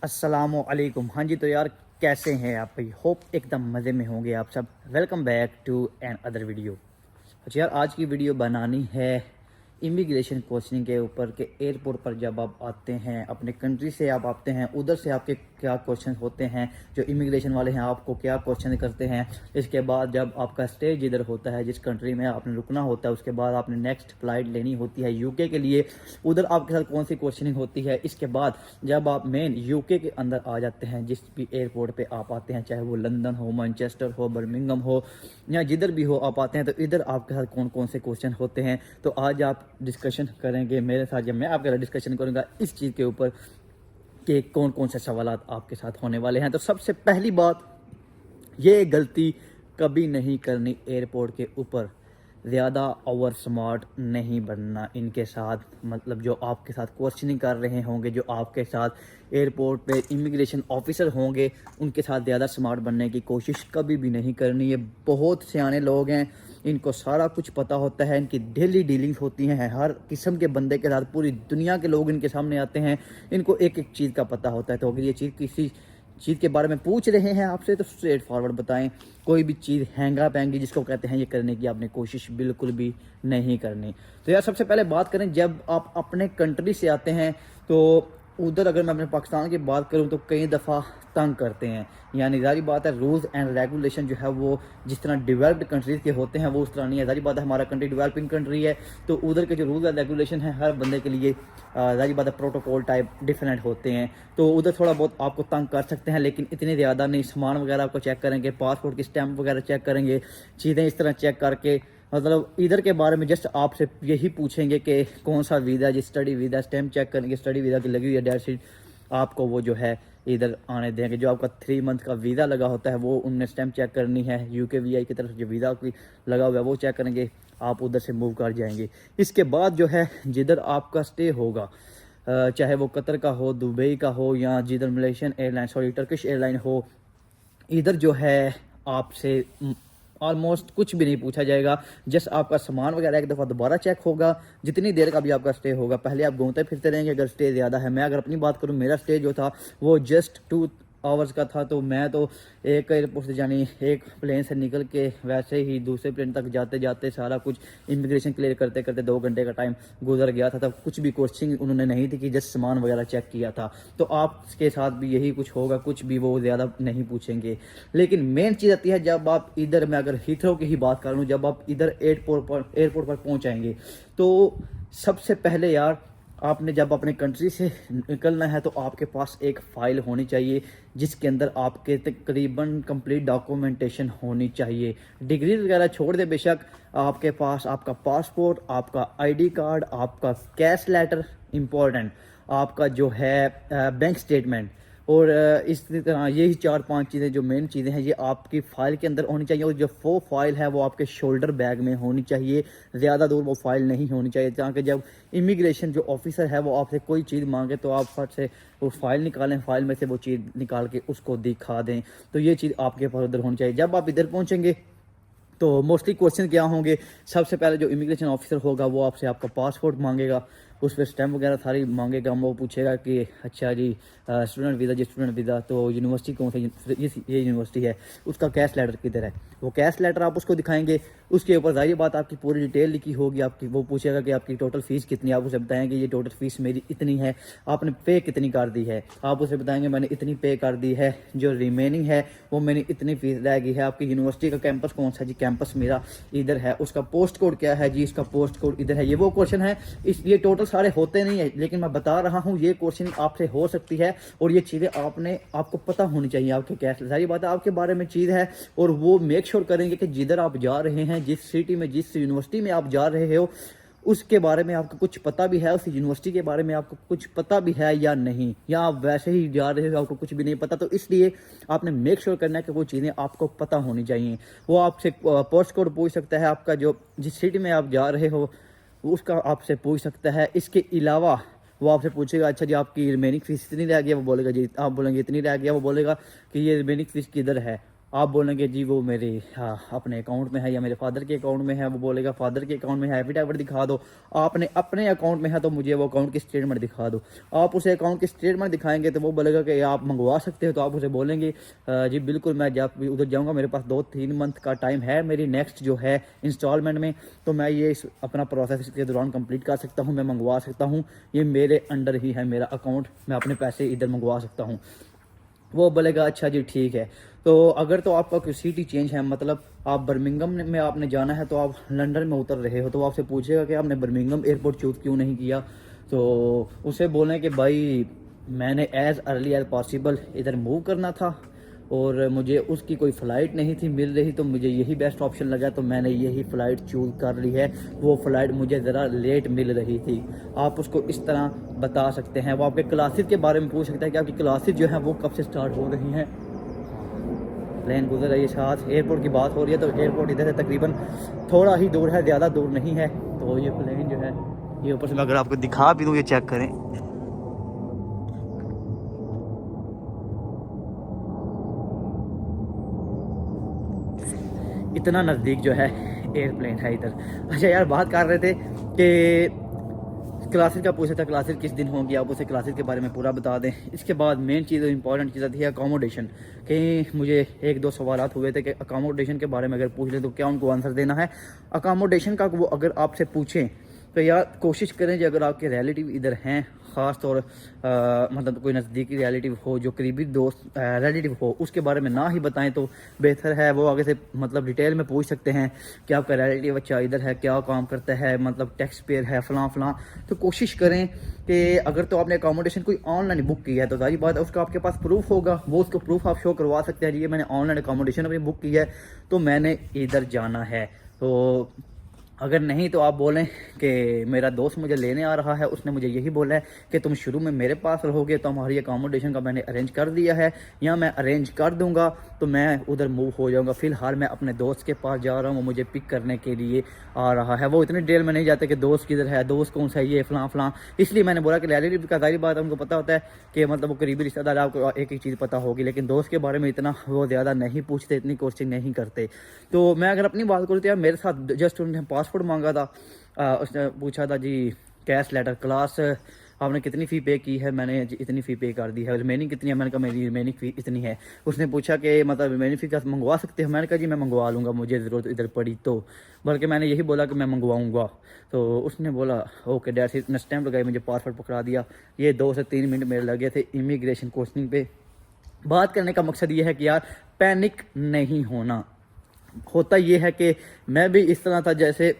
अस्सलामुअलैकुम। हाँ जी, तो यार कैसे हैं आप भाई? होप एकदम मज़े में होंगे आप सब। Welcome back to another video. अच्छा यार, आज की वीडियो बनानी है इमिग्रेशन क्वेश्चनिंग के ऊपर कि एयरपोर्ट पर जब आप आते हैं, अपने कंट्री से आप आते हैं, उधर से आपके क्या क्वेश्चन होते हैं, जो इमिग्रेशन वाले हैं आपको क्या क्वेश्चन करते हैं। इसके बाद जब आपका स्टे जिधर होता है, जिस कंट्री में आपने रुकना होता है, उसके बाद आपने नेक्स्ट फ्लाइट लेनी होती है यूके के लिए, उधर आपके साथ कौन सी क्वेश्चनिंग होती है। इसके बाद जब आप मेन यूके के अंदर आ जाते हैं, जिस भी एयरपोर्ट पे आप आते हैं, चाहे वो लंदन हो, मैनचेस्टर हो, बर्मिंघम हो, या जिधर भी हो आप आते हैं, तो इधर आपके साथ कौन कौन से क्वेश्चन होते हैं। तो आज आप डिस्कशन करेंगे मेरे साथ, जब मैं आपके साथ डिस्कशन करूंगा इस चीज़ के ऊपर कि कौन कौन से सवाल आपके साथ होने वाले हैं। तो सबसे पहली बात, ये गलती कभी नहीं करनी एयरपोर्ट के ऊपर, ज़्यादा ओवर स्मार्ट नहीं बनना इनके साथ। मतलब जो आपके साथ क्वेश्चनिंग कर रहे होंगे, जो आपके साथ एयरपोर्ट पे इमिग्रेशन ऑफिसर होंगे, उनके साथ ज़्यादा स्मार्ट बनने की कोशिश कभी भी नहीं करनी। ये बहुत सियाने लोग हैं, इनको सारा कुछ पता होता है, इनकी डेली डीलिंग्स होती हैं हर किस्म के बंदे के साथ। पूरी दुनिया के लोग इनके सामने आते हैं, इनको एक एक चीज़ का पता होता है। तो अगर ये चीज़ किसी चीज़ के बारे में पूछ रहे हैं आपसे, तो स्ट्रेट फॉरवर्ड बताएं। कोई भी चीज़ हैंगा पैंगी जिसको कहते हैं, ये करने की आपने कोशिश बिल्कुल भी नहीं करनी। तो यार सबसे पहले बात करें, जब आप अपने कंट्री से आते हैं तो उधर अगर मैं अपने पाकिस्तान की बात करूं तो कई दफ़ा तंग करते हैं। यानी ज़ाहिर बात है, रूल्स एंड रेगुलेशन जो है वो जिस तरह डेवलप्ड कंट्रीज़ के होते हैं वो उस तरह नहीं है। ज़ाहिर बात है, हमारा कंट्री डेवलपिंग कंट्री है, तो उधर के जो रूल्स एंड रेगुलेशन है हर बंदे के लिए ज़ाहिर बात है प्रोटोकॉल टाइप डिफरेंट होते हैं। तो उधर थोड़ा बहुत आपको तंग कर सकते हैं, लेकिन इतने ज़्यादा नहीं। सामान वगैरह आपको चेक करेंगे, पासपोर्ट की स्टैंप वगैरह चेक करेंगे, चीज़ें इस तरह चेक करके मतलब इधर के बारे में जस्ट आपसे यही पूछेंगे कि कौन सा वीज़ा, जी स्टडी वीज़ा, स्टैंप चेक करेंगे, स्टडी वीज़ा की लगी हुई है डेट शीट, आपको वो जो है इधर आने देंगे। जो आपका 3 मंथ का वीज़ा लगा होता है वो उनने स्टैंप चेक करनी है। यूके वीआई की तरफ जो वीज़ा की लगा हुआ है वो चेक करेंगे, आप उधर से मूव कर जाएंगे। इसके बाद जो है जिधर आपका स्टे होगा, चाहे वो कतर का हो, दुबई का हो, या जिधर Malaysian airline sorry Turkish airline हो, इधर जो है आपसे ऑलमोस्ट कुछ भी नहीं पूछा जाएगा। जस्ट आपका सामान वगैरह एक दफ़ा दोबारा चेक होगा। जितनी देर का भी आपका स्टे होगा, पहले आप घूमते फिरते रहेंगे अगर स्टे ज़्यादा है। मैं अगर अपनी बात करूँ, मेरा स्टे जो था वो जस्ट 2 आवर्स का था, तो मैं तो एक एयरपोर्ट से यानी एक प्लेन से निकल के वैसे ही दूसरे प्लेन तक जाते जाते सारा कुछ इमिग्रेशन क्लियर करते करते 2 घंटे का टाइम गुजर गया था। तब कुछ भी कोचिंग उन्होंने नहीं थी कि जस्ट सामान वगैरह चेक किया था। तो आपके साथ भी यही कुछ होगा, कुछ भी वो ज़्यादा नहीं पूछेंगे। लेकिन मेन चीज़ आती है जब आप इधर, मैं अगर हीथ्रो की ही बात करूँ, जब आप इधर एयरपोर्ट पर पहुँचाएँगे, तो सबसे पहले यार आपने जब अपने कंट्री से निकलना है तो आपके पास एक फ़ाइल होनी चाहिए जिसके अंदर आपके तकरीबन कंप्लीट डॉक्यूमेंटेशन होनी चाहिए। डिग्री वगैरह छोड़ दे बेशक, आपके पास आपका पासपोर्ट, आपका आईडी कार्ड, आपका कैश लेटर इम्पोर्टेंट, आपका जो है बैंक स्टेटमेंट, और इसी तरह यही 4-5 चीज़ें जो मेन चीज़ें हैं ये आपकी फ़ाइल के अंदर होनी चाहिए। और जो वो फाइल है वो आपके शोल्डर बैग में होनी चाहिए, ज़्यादा दूर वो फाइल नहीं होनी चाहिए, ताकि जब इमिग्रेशन जो ऑफिसर है वो आपसे कोई चीज़ मांगे तो आप फट से वो फाइल निकालें, फाइल में से वो चीज़ निकाल के उसको दिखा दें। तो ये चीज़ आपके पास उधर होनी चाहिए। जब आप इधर पहुँचेंगे तो मोस्टली क्वेश्चन क्या होंगे, सबसे पहले जो इमिग्रेशन ऑफिसर होगा वो आपसे आपका पासपोर्ट मांगेगा, उस पर स्टैम्प वगैरह सारी मांगेगा। वो पूछेगा कि अच्छा जी स्टूडेंट वीज़ा, जी स्टूडेंट वीज़ा, तो यूनिवर्सिटी कौन सी, ये यूनिवर्सिटी है, उसका कैश लेटर किधर है, वो कैश लेटर आप उसको दिखाएंगे। उसके ऊपर जाहिर बात आपकी पूरी डिटेल लिखी होगी आपकी। वो पूछेगा कि आपकी टोटल फ़ीस कितनी है, आप उसे बताएंगे ये टोटल फ़ीस मेरी इतनी है, आपने पे कितनी कर दी है, आप उसे बताएंगे मैंने इतनी पे कर दी है, जो रिमेनिंग है वो मैंने इतनी फ़ीस रह गई है। आपकी यूनिवर्सिटी का कैंपस कौन सा, जी कैंपस मेरा इधर है, उसका पोस्ट कोड क्या है, जी इसका पोस्ट कोड इधर है। ये वो क्वेश्चन है, इसलिए टोटल सारे होते नहीं है, लेकिन मैं बता रहा हूँ ये क्वेश्चन आपसे हो सकती है और ये चीज़ें आपको पता होनी चाहिए। आपके कैश सारी बात आपके बारे में चीज़ है, और वो मेक श्योर करेंगे कि जिधर आप जा रहे हैं, जिस सिटी में, जिस यूनिवर्सिटी में आप जा रहे हो, उसके बारे में आपको कुछ पता भी है, उस यूनिवर्सिटी के बारे में आपको कुछ पता भी है या नहीं, या आप वैसे ही जा रहे हो आपको कुछ भी नहीं पता। तो इसलिए आपने मेक श्योर करना है कि वो चीज़ें आपको पता होनी चाहिए। वो आपसे पोस्ट कोड पूछ सकता है, आपका जो जिस सिटी में आप जा रहे हो उसका आपसे पूछ सकता है। इसके अलावा वो आपसे पूछेगा अच्छा जी आपकी रिमेनिंग फीस इतनी रह गया, वो बोलेगा जी, आप बोलेंगे इतनी रह गया, वो बोलेगा कि ये रिमेनिंग फीस किधर है, आप बोलेंगे जी वो मेरे अपने अकाउंट में है या मेरे फादर के अकाउंट में है, वो बोलेगा फादर के अकाउंट में है, एफिडेविट दिखा दो। आपने अपने अकाउंट में है तो मुझे वो अकाउंट की स्टेटमेंट दिखा दो। आप उसे अकाउंट की स्टेटमेंट दिखाएंगे तो वो बोलेगा कि आप मंगवा सकते हो, तो आप उसे बोलेंगे जी बिल्कुल मैं जब उधर जाऊँगा, मेरे पास 2-3 मंथ का टाइम है मेरी नेक्स्ट जो है इंस्टॉलमेंट में, तो मैं ये अपना प्रोसेस इसके दौरान कंप्लीट कर सकता हूँ, मैं मंगवा सकता हूँ, ये मेरे अंडर ही है मेरा अकाउंट, मैं अपने पैसे इधर मंगवा सकता हूँ। वो बोलेगा अच्छा जी ठीक है। तो अगर तो आपका कोई सिटी चेंज है, मतलब आप बर्मिंघम में आपने जाना है तो आप लंदन में उतर रहे हो, तो आपसे पूछेगा कि आपने बर्मिंघम एयरपोर्ट चूज़ क्यों नहीं किया। तो उसे बोलें कि भाई मैंने एज़ अर्ली एज पॉसिबल इधर मूव करना था और मुझे उसकी कोई फ़्लाइट नहीं थी मिल रही, तो मुझे यही बेस्ट ऑप्शन लगा, तो मैंने यही फ़्लाइट चूज़ कर ली है। वो फ़्लाइट मुझे ज़रा लेट मिल रही थी। आप उसको इस तरह बता सकते हैं। वो आपके क्लासेस के बारे में पूछ सकता है कि आपकी क्लासेस जो हैं वो कब से स्टार्ट हो रही हैं। प्लेन गुजर रही है साथ, एयरपोर्ट की बात हो रही है, तो एयरपोर्ट इधर से तकरीबन थोड़ा ही दूर है, ज़्यादा दूर नहीं है। तो ये प्लेन जो है ये ऊपर से मैं अगर आपको दिखा भी दूँ, ये चेक करें, इतना नज़दीक जो है एयरप्लेन है इधर। अच्छा यार, बात कर रहे थे कि क्लासेस का पूछा था, क्लासेस किस दिन होंगी, आप उसे क्लासेस के बारे में पूरा बता दें। इसके बाद मेन चीज़ इंपॉर्टेंट चीज़ थी अकोमोडेशन। कहीं मुझे 1-2 सवाल हुए थे कि अकोमोडेशन के बारे में अगर पूछ लें तो क्या उनको आंसर देना है। अकोमोडेशन का वो अगर आपसे पूछें तो यार कोशिश करें कि अगर आपके रिलेटिव इधर हैं, ख़ास तौर मतलब कोई नज़दीकी रिलेटिव हो, जो करीबी दोस्त रिलेटिव हो, उसके बारे में ना ही बताएं तो बेहतर है। वो आगे से मतलब डिटेल में पूछ सकते हैं कि आपका रिलेटिव अच्छा इधर है, क्या काम करता है, मतलब टैक्स पेयर है, फ़लाँ फ़लाँ। तो कोशिश करें कि अगर तो आपने अकोमोडेशन कोई ऑनलाइन बुक की है तो सारी बात है उसका आपके पास प्रूफ होगा, वो उसको प्रूफ आप शो करवा सकते हैं, ये मैंने ऑनलाइन अकोमोडेशन अपनी बुक की है तो मैंने इधर जाना है। तो अगर नहीं तो आप बोलें कि मेरा दोस्त मुझे लेने आ रहा है, उसने मुझे यही बोला है कि तुम शुरू में मेरे पास रहोगे तो हमारी अकोमोडेशन का मैंने अरेंज कर दिया है, या मैं अरेंज कर दूंगा तो मैं उधर मूव हो जाऊंगा। फ़िलहाल मैं अपने दोस्त के पास जा रहा हूँ, वो मुझे पिक करने के लिए आ रहा है। वो इतनी डिटेल में नहीं जाते कि दोस्त किधर है, दोस्त कौन सा है, ये फ़लाँ फ़लाँ। इसलिए मैंने बोला कि रिलेटिव का सारी बात उनको पता होता है कि मतलब वो करीबी रिश्तेदार, आपको एक एक चीज़ पता होगी, लेकिन दोस्त के बारे में इतना वो ज़्यादा नहीं पूछते, इतनी कोशिश नहीं करते। तो मैं अगर अपनी बात करूँ तो यार मेरे साथ जस्ट उन्होंने पासपोर्ट मांगा था, उसने पूछा था जी कैश लेटर, क्लास आपने कितनी फ़ी पे की है, मैंने इतनी फ़ी पे कर दी है, रिमेनिंग कितनी है, मैंने कहा मेरी रिमेनिंग फ़ी इतनी है। उसने पूछा कि मतलब रिमेनिंग फ़ी का मंगवा सकते हो, मैंने कहा जी मैं मंगवा लूँगा, मुझे ज़रूरत इधर पड़ी तो, बल्कि मैंने यही बोला कि मैं मंगवाऊँगा। तो उसने बोला ओके डैड, इतना स्टैम्प लगाई, मुझे पासपोर्ट पकड़ा दिया। ये 2 से 3 मिनट मेरे लगे थे इमिग्रेशन क्वेश्चनिंग पे। बात करने का मकसद ये है कि यार पैनिक नहीं होना। होता ये है कि मैं भी इस तरह था, जैसे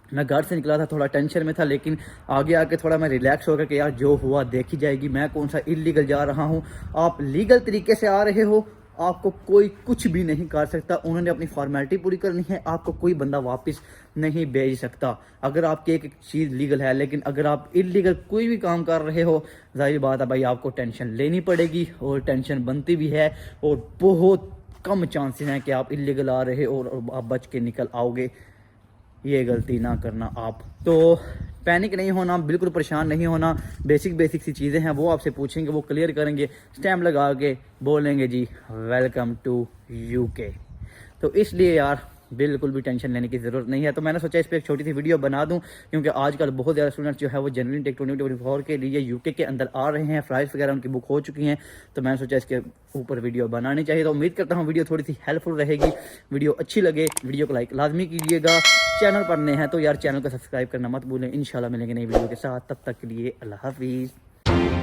मैं घर से निकला था थोड़ा टेंशन में था, लेकिन आगे आके थोड़ा मैं रिलैक्स हो गया कि यार जो हुआ देखी जाएगी, मैं कौन सा इलीगल जा रहा हूँ। आप लीगल तरीके से आ रहे हो, आपको कोई कुछ भी नहीं कर सकता। उन्होंने अपनी फॉर्मेलिटी पूरी करनी है, आपको कोई बंदा वापस नहीं भेज सकता अगर आपकी एक चीज़ लीगल है। लेकिन अगर आप इलीगल कोई भी काम कर रहे हो, जाहिर बात है भाई आपको टेंशन लेनी पड़ेगी, और टेंशन बनती भी है, और बहुत कम चांसेस हैं कि आप इलीगल आ रहे हो और आप बच के निकल आओगे। ये गलती ना करना आप। तो पैनिक नहीं होना, बिल्कुल परेशान नहीं होना। बेसिक सी चीज़ें हैं वो आपसे पूछेंगे, वो क्लियर करेंगे, स्टैम्प लगा के बोलेंगे जी वेलकम टू यूके। तो इसलिए यार बिल्कुल भी टेंशन लेने की ज़रूरत नहीं है। तो मैंने सोचा इस पर एक छोटी सी वीडियो बना दूं, क्योंकि आजकल बहुत ज़्यादा स्टूडेंट्स जो है वो जनरली टेक 2024 के लिए यूके के अंदर आ रहे हैं, फ्लाइट्स वगैरह उनकी बुक हो चुकी हैं। तो मैंने सोचा इसके ऊपर वीडियो बनानी चाहिए। तो उम्मीद करता हूँ वीडियो थोड़ी सी हेल्पफुल रहेगी। वीडियो अच्छी लगे वीडियो को लाइक लाजमी कीजिएगा। चैनल पर नए हैं तो यार चैनल को सब्सक्राइब करना मत भूलें। इंशाल्लाह मिलेंगे नई वीडियो के साथ, तब तक के लिए अल्लाह हाफिज़।